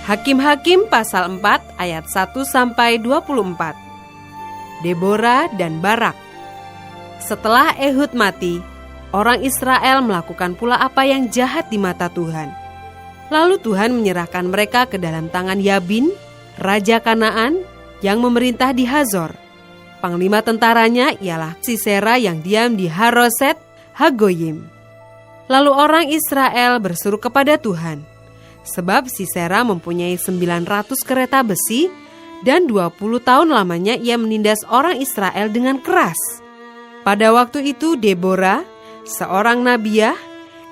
Hakim-Hakim pasal 4 ayat 1-24. Deborah dan Barak. Setelah Ehud mati, orang Israel melakukan pula apa yang jahat di mata Tuhan. Lalu Tuhan menyerahkan mereka ke dalam tangan Yabin, raja Kanaan, yang memerintah di Hazor. Panglima tentaranya ialah Sisera yang diam di Haroset Hagoyim. Lalu orang Israel berseru kepada Tuhan, sebab Sisera mempunyai 900 kereta besi, dan 20 tahun lamanya ia menindas orang Israel dengan keras. Pada waktu itu Deborah, seorang nabiah,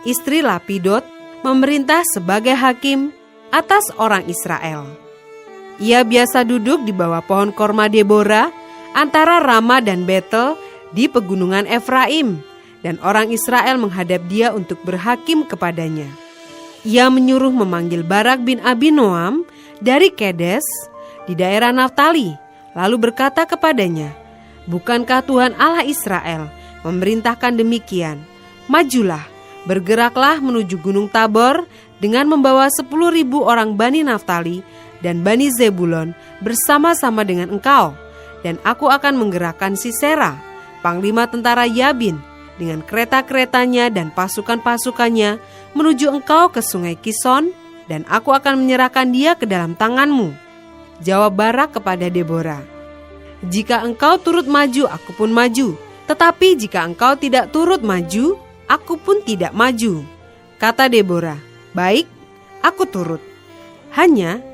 istri Lapidot, memerintah sebagai hakim atas orang Israel. Ia biasa duduk di bawah pohon korma Deborah antara Rama dan Betel di pegunungan Efraim, dan orang Israel menghadap dia untuk berhakim kepadanya. Ia menyuruh memanggil Barak bin Abinoam dari Kedes di daerah Naftali, lalu berkata kepadanya, "Bukankah Tuhan Allah Israel memerintahkan demikian? Majulah, bergeraklah menuju Gunung Tabor dengan membawa 10.000 orang Bani Naftali dan Bani Zebulon bersama-sama dengan engkau, dan aku akan menggerakkan Sisera, panglima tentara Yabin, dengan kereta-keretanya dan pasukan-pasukannya menuju engkau ke sungai Kison, dan aku akan menyerahkan dia ke dalam tanganmu." Jawab Barak kepada Deborah, "Jika engkau turut maju, aku pun maju. Tetapi jika engkau tidak turut maju, aku pun tidak maju." Kata Deborah, "Baik, aku turut. Hanya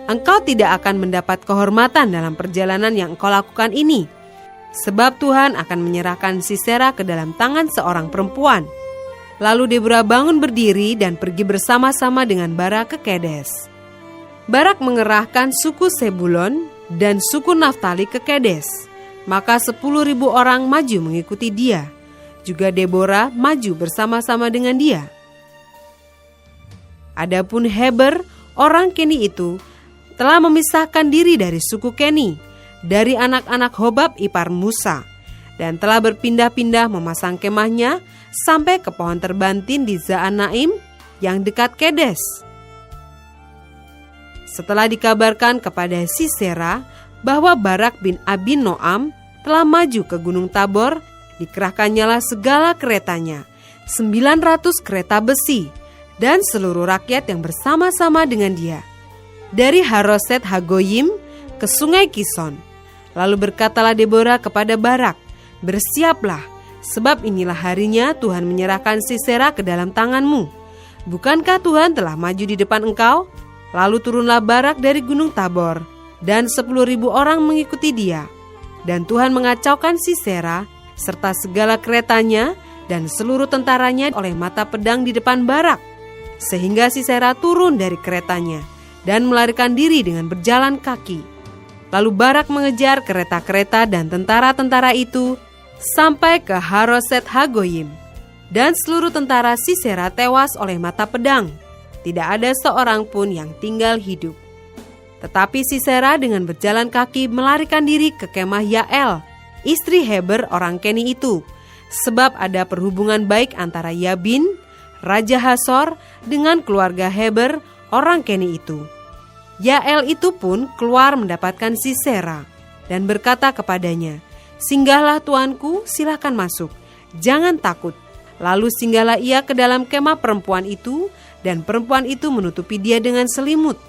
engkau tidak akan mendapat kehormatan dalam perjalanan yang engkau lakukan ini, sebab Tuhan akan menyerahkan Sisera ke dalam tangan seorang perempuan." Lalu Deborah bangun berdiri dan pergi bersama-sama dengan Barak ke Kedes. Barak mengerahkan suku Sebulon dan suku Naftali ke Kedes, maka 10.000 orang maju mengikuti dia. Juga Deborah maju bersama-sama dengan dia. Adapun Heber, orang Keni itu, telah memisahkan diri dari suku Keni, dari anak-anak Hobab ipar Musa, dan telah berpindah-pindah memasang kemahnya sampai ke pohon terbantin di Zaanaim yang dekat Kedes. Setelah dikabarkan kepada Sisera bahwa Barak bin Abinoam telah maju ke Gunung Tabor, dikerahkannyalah segala keretanya, 900 kereta besi, dan seluruh rakyat yang bersama-sama dengan dia, dari Haroset Hagoyim ke sungai Kison. Lalu berkatalah Deborah kepada Barak, "Bersiaplah, sebab inilah harinya Tuhan menyerahkan Sisera ke dalam tanganmu. Bukankah Tuhan telah maju di depan engkau?" Lalu turunlah Barak dari Gunung Tabor, dan 10.000 orang mengikuti dia. Dan Tuhan mengacaukan Sisera, serta segala keretanya, dan seluruh tentaranya oleh mata pedang di depan Barak. Sehingga Sisera turun dari keretanya, dan melarikan diri dengan berjalan kaki. Lalu Barak mengejar kereta-kereta dan tentara-tentara itu, sampai ke Haroset Hagoyim. Dan seluruh tentara Sisera tewas oleh mata pedang. Tidak ada seorang pun yang tinggal hidup. Tetapi Sisera dengan berjalan kaki melarikan diri ke kemah Yael, istri Heber orang Keni itu, sebab ada perhubungan baik antara Yabin, raja Hasor, dengan keluarga Heber orang Keni itu. Yael itu pun keluar mendapatkan Sisera dan berkata kepadanya, "Singgahlah tuanku, silakan masuk, jangan takut." Lalu singgahlah ia ke dalam kemah perempuan itu, dan perempuan itu menutupi dia dengan selimut.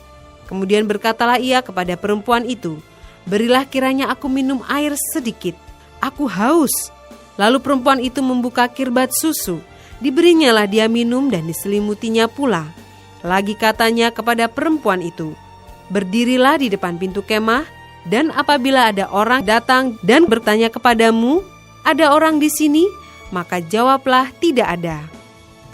Kemudian berkatalah ia kepada perempuan itu, "Berilah kiranya aku minum air sedikit, aku haus." Lalu perempuan itu membuka kirbat susu, diberinyalah dia minum dan diselimutinya pula. Lagi katanya kepada perempuan itu, "Berdirilah di depan pintu kemah, dan apabila ada orang datang dan bertanya kepadamu, 'Ada orang di sini?' maka jawablah, 'Tidak ada.'"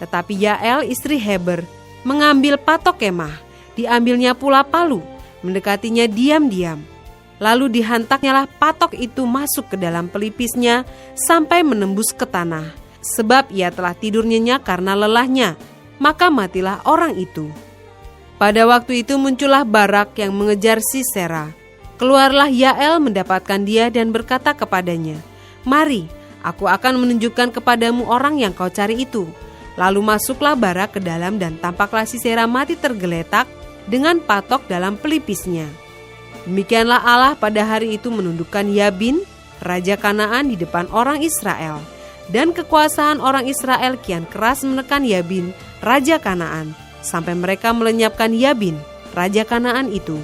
Tetapi Yael istri Heber mengambil patok kemah, diambilnya pula palu, mendekatinya diam-diam. Lalu dihantaknyalah patok itu masuk ke dalam pelipisnya sampai menembus ke tanah, sebab ia telah tidur nyenyak karena lelahnya, maka matilah orang itu. Pada waktu itu muncullah Barak yang mengejar Sisera. Keluarlah Yael mendapatkan dia dan berkata kepadanya, "Mari, aku akan menunjukkan kepadamu orang yang kau cari itu." Lalu masuklah Barak ke dalam, dan tampaklah Sisera mati tergeletak dengan patok dalam pelipisnya. Demikianlah Allah pada hari itu menundukkan Yabin, raja Kanaan di depan orang Israel. Dan kekuasaan orang Israel kian keras menekan Yabin, raja Kanaan, sampai mereka melenyapkan Yabin, raja Kanaan itu.